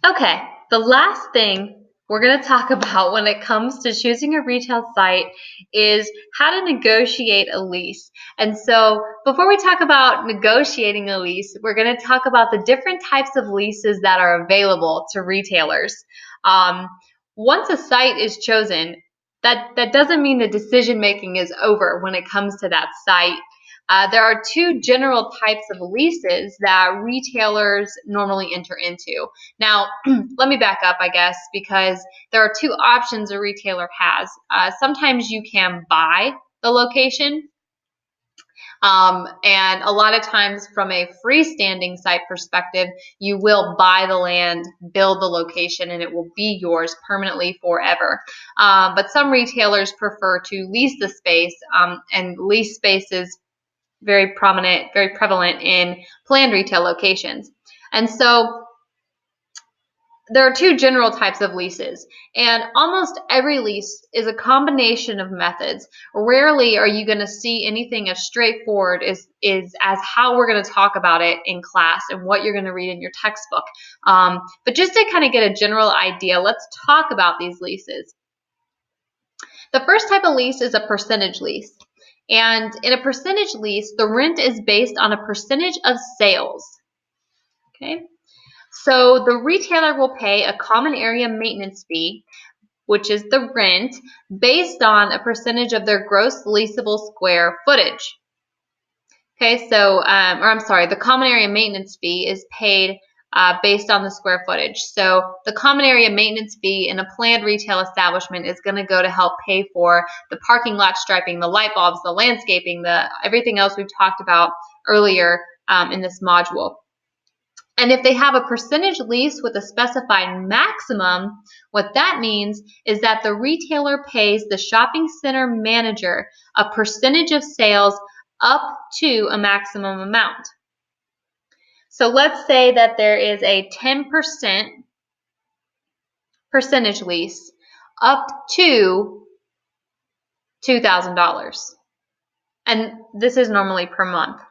Okay, the last thing we're going to talk about when it comes to choosing a retail site is how to negotiate a lease. And so before we talk about negotiating a lease, we're going to talk about the different types of leases that are available to retailers. Um, Once a site is chosen, that doesn't mean the decision making is over when it comes to that site. There are two general types of leases that retailers normally enter into. Now, let me back up, I guess, because there are two options a retailer has. Sometimes you can buy the location, and a lot of times from a freestanding site perspective, you will buy the land, build the location, and it will be yours permanently forever. But some retailers prefer to lease the space, and lease space is very prominent, very prevalent in planned retail locations. And so there are two general types of leases, and almost every lease is a combination of methods. Rarely are you going to see anything as straightforward as how we're going to talk about it in class and what you're going to read in your textbook. But just to kind of get a general idea, let's talk about these leases. The first type of lease is a percentage lease. And in a percentage lease, the rent is based on a percentage of sales. Okay? So the retailer will pay a common area maintenance fee, which is the rent, based on a percentage of their gross leasable square footage. Okay, so, the common area maintenance fee is paid based on the square footage. So the common area maintenance fee in a planned retail establishment is going to go to help pay for the parking lot striping, the light bulbs, the landscaping, everything else we've talked about earlier in this module. And if they have a percentage lease with a specified maximum, what that means is that the retailer pays the shopping center manager a percentage of sales up to a maximum amount. So let's say that there is a 10% percentage lease up to $2,000. And this is normally per month.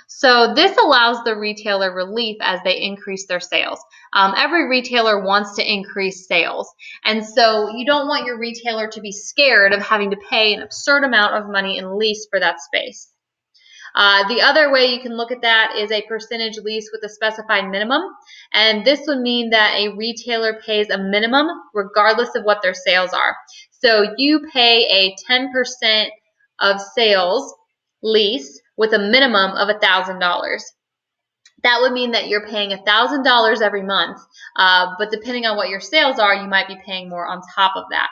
So this allows the retailer relief as they increase their sales. Every retailer wants to increase sales. And so you don't want your retailer to be scared of having to pay an absurd amount of money in lease for that space. The other way you can look at that is a percentage lease with a specified minimum. And this would mean that a retailer pays a minimum regardless of what their sales are. So you pay a 10% of sales lease with a minimum of $1,000. That would mean that you're paying $1,000 every month, but depending on what your sales are, you might be paying more on top of that.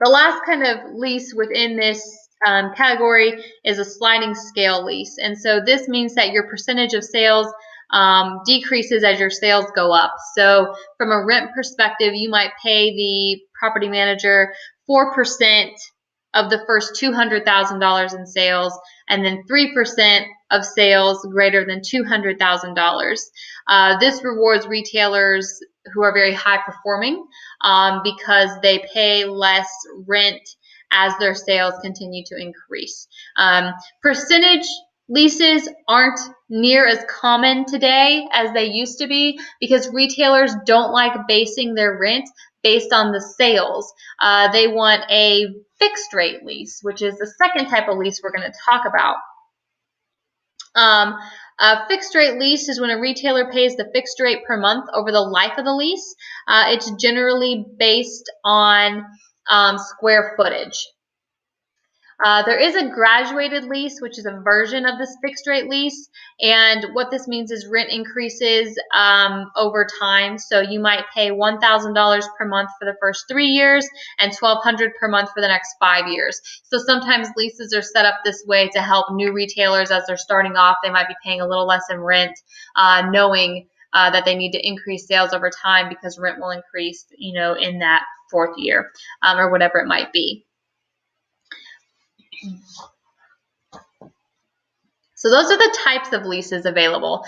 The last kind of lease within this category is a sliding scale lease, and so this means that your percentage of sales decreases as your sales go up. So from a rent perspective, you might pay the property manager 4% of the first $200,000 in sales, and then 3% of sales greater than $200,000. This rewards retailers who are very high performing because they pay less rent as their sales continue to increase. Percentage leases aren't near as common today as they used to be because retailers don't like basing their rent based on the sales. They want a fixed rate lease, which is the second type of lease we're going to talk about. A fixed rate lease is when a retailer pays the fixed rate per month over the life of the lease. It's generally based on square footage. There is a graduated lease, which is a version of this fixed rate lease, and what this means is rent increases over time. So you might pay $1,000 per month for the first 3 years and $1,200 per month for the next 5 years. So sometimes leases are set up this way to help new retailers as they're starting off. They might be paying a little less in rent, knowing that they need to increase sales over time because rent will increase, in that 4th year or whatever it might be. So those are the types of leases available.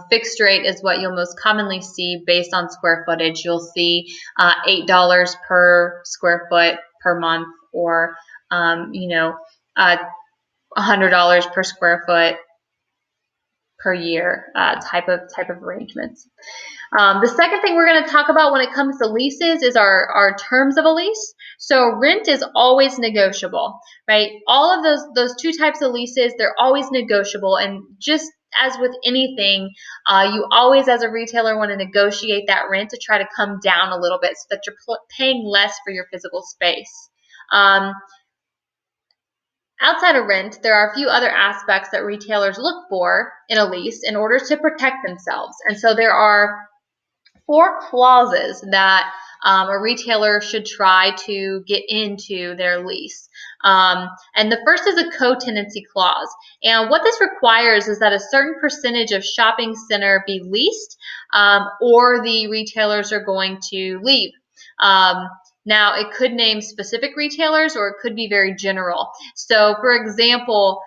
Fixed rate is what you'll most commonly see based on square footage. You'll see $8 per square foot per month, or $100 per square foot. per year type of arrangements. The second thing we're going to talk about when it comes to leases is our terms of a lease. So rent is always negotiable, right? All of those two types of leases, they're always negotiable. And just as with anything, you always as a retailer want to negotiate that rent to try to come down a little bit so that you're paying less for your physical space. Outside of rent, there are a few other aspects that retailers look for in a lease in order to protect themselves. And so there are 4 clauses that a retailer should try to get into their lease. And the first is a co-tenancy clause. And what this requires is that a certain percentage of shopping center be leased or the retailers are going to leave. Now, it could name specific retailers or it could be very general. So, for example,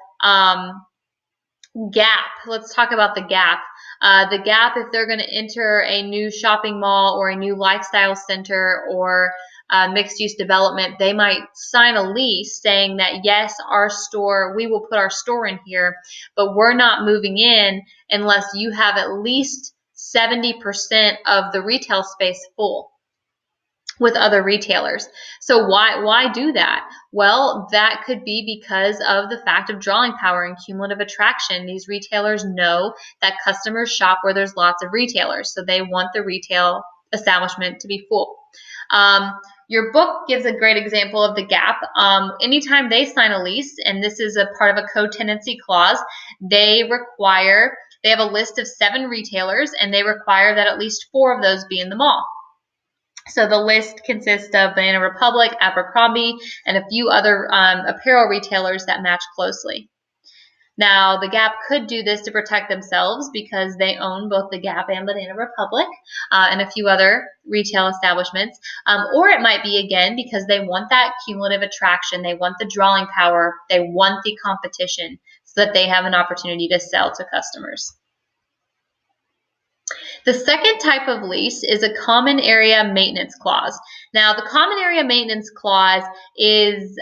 Gap. Let's talk about the Gap. The Gap, if they're going to enter a new shopping mall or a new lifestyle center or mixed-use development, they might sign a lease saying that, yes, our store, we will put our store in here, but we're not moving in unless you have at least 70% of the retail space full with other retailers. So why do that? Well, that could be because of the fact of drawing power and cumulative attraction. These retailers know that customers shop where there's lots of retailers, so they want the retail establishment to be full. Your book gives a great example of the Gap. Anytime they sign a lease, and this is a part of a co-tenancy clause, they have a list of 7 retailers, and they require that at least 4 of those be in the mall. So the list consists of Banana Republic, Abercrombie, and a few other apparel retailers that match closely. Now, the Gap could do this to protect themselves because they own both the Gap and Banana Republic and a few other retail establishments. Or it might be, again, because they want that cumulative attraction. They want the drawing power. They want the competition so that they have an opportunity to sell to customers. The second type of lease is a common area maintenance clause. Now, the common area maintenance clause is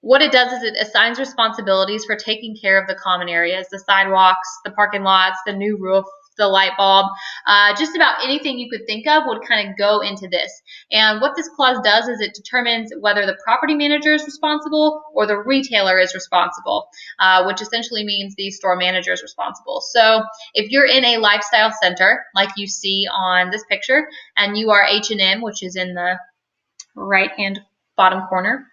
what it does is it assigns responsibilities for taking care of the common areas, the sidewalks, the parking lots, the new roof, the light bulb, just about anything you could think of would kind of go into this. And what this clause does is it determines whether the property manager is responsible or the retailer is responsible, which essentially means the store manager is responsible. So if you're in a lifestyle center, like you see on this picture, and you are H&M, which is in the right-hand bottom corner,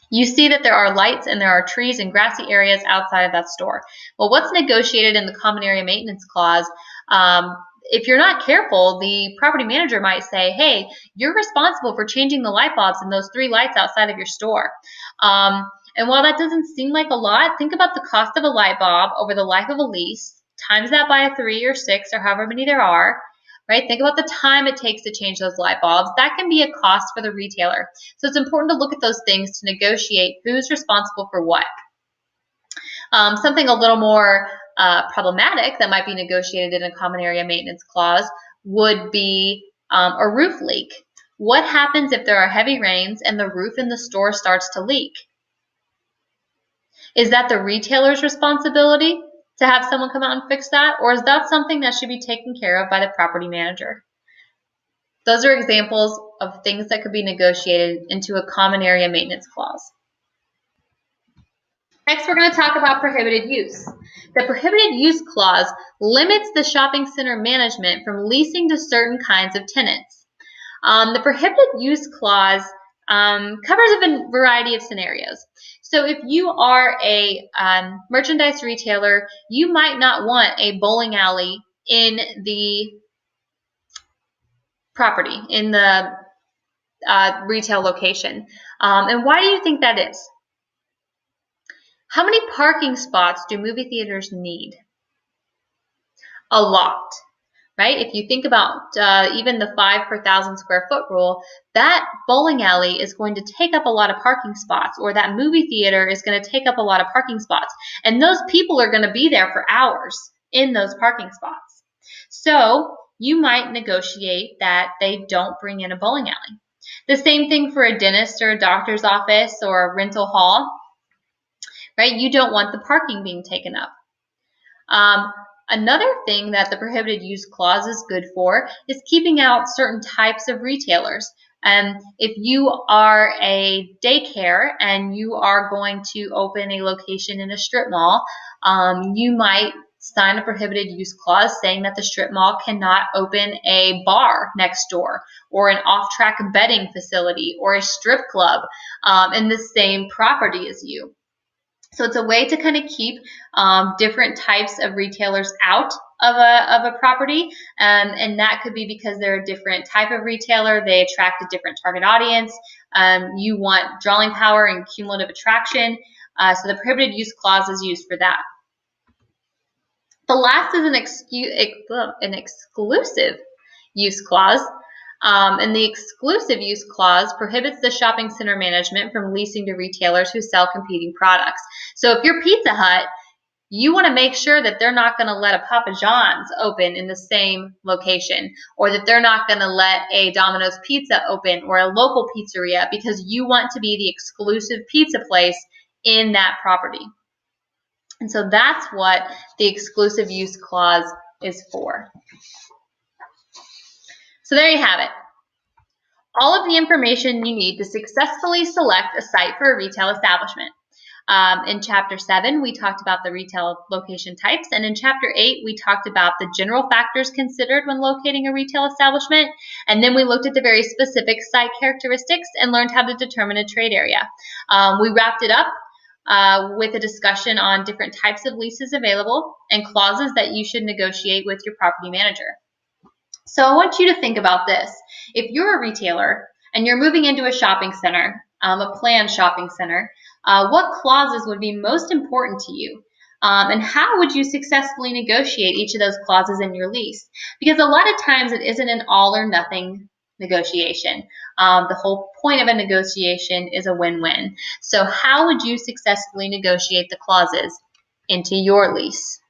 you see that there are lights and there are trees and grassy areas outside of that store. Well, what's negotiated in the common area maintenance clause, if you're not careful, the property manager might say, hey, you're responsible for changing the light bulbs in those 3 lights outside of your store. And while that doesn't seem like a lot, think about the cost of a light bulb over the life of a lease, times that by 3 or 6 or however many there are, right? Think about the time it takes to change those light bulbs. That can be a cost for the retailer. So it's important to look at those things to negotiate who's responsible for what. Something a little more problematic that might be negotiated in a common area maintenance clause would be a roof leak. What happens if there are heavy rains and the roof in the store starts to leak? Is that the retailer's responsibility to have someone come out and fix that, or is that something that should be taken care of by the property manager? Those are examples of things that could be negotiated into a common area maintenance clause. Next, we're going to talk about prohibited use. The prohibited use clause limits the shopping center management from leasing to certain kinds of tenants. The prohibited use clause covers a variety of scenarios. So if you are a merchandise retailer, you might not want a bowling alley in the property, in the retail location. And why do you think that is? How many parking spots do movie theaters need? A lot. Right? If you think about even the 5 per 1,000 square foot rule, that bowling alley is going to take up a lot of parking spots, or that movie theater is going to take up a lot of parking spots. And those people are going to be there for hours in those parking spots. So you might negotiate that they don't bring in a bowling alley. The same thing for a dentist or a doctor's office or a rental hall. Right? You don't want the parking being taken up. Another thing that the prohibited use clause is good for is keeping out certain types of retailers. And if you are a daycare and you are going to open a location in a strip mall, you might sign a prohibited use clause saying that the strip mall cannot open a bar next door or an off-track betting facility or a strip club in the same property as you. So it's a way to kind of keep different types of retailers out of a property, and that could be because they're a different type of retailer. They attract a different target audience. You want drawing power and cumulative attraction. So the prohibited use clause is used for that. The last is an exclusive use clause. And the exclusive use clause prohibits the shopping center management from leasing to retailers who sell competing products. So if you're Pizza Hut, you want to make sure that they're not going to let a Papa John's open in the same location, or that they're not going to let a Domino's Pizza open or a local pizzeria, because you want to be the exclusive pizza place in that property. And so that's what the exclusive use clause is for. So there you have it. All of the information you need to successfully select a site for a retail establishment. In Chapter 7, we talked about the retail location types, and in Chapter 8, we talked about the general factors considered when locating a retail establishment, and then we looked at the very specific site characteristics and learned how to determine a trade area. We wrapped it up with a discussion on different types of leases available and clauses that you should negotiate with your property manager. So I want you to think about this. If you're a retailer and you're moving into a shopping center, a planned shopping center, what clauses would be most important to you? And how would you successfully negotiate each of those clauses in your lease? Because a lot of times it isn't an all or nothing negotiation. The whole point of a negotiation is a win-win. So how would you successfully negotiate the clauses into your lease?